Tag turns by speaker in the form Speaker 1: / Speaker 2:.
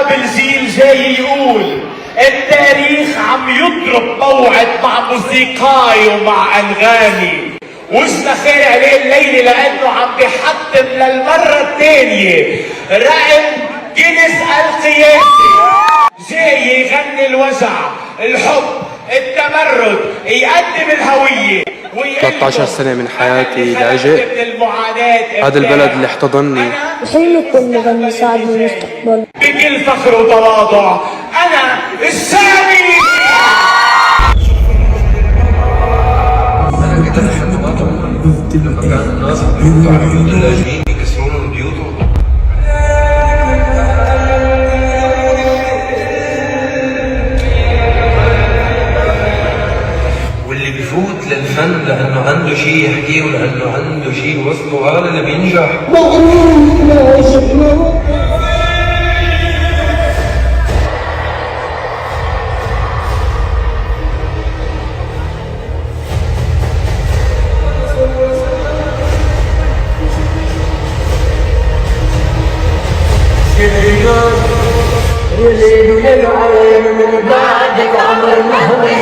Speaker 1: قابل زيل جاي يقول التاريخ عم يضرب موعد مع موسيقاي ومع انغامي، وجنا خير عليه الليلة لانه عم بيحطم للمرة الثانية رقم جينيس القياسي. جاي يغني الوجع، الحب، التمرد، يقدم الهوية
Speaker 2: 13 سنة من حياتي لاجئ. هذا البلد اللي احتضنني.
Speaker 3: حلمي يكون مغني صاعد بالمستقبل.
Speaker 1: بكل فخر وتواضع أنا السامي.
Speaker 4: أنا كتبت خطوات لما كان الناس بيقولوا على اللاجئين يكسرون بيوتهم. واللي بيفوت للفن لأنه عنده شيء يحكيه ولأنه عنده شيء يوصله، هذا اللي بينجح.
Speaker 5: يزيد للعين من بعدك عمر مهوي.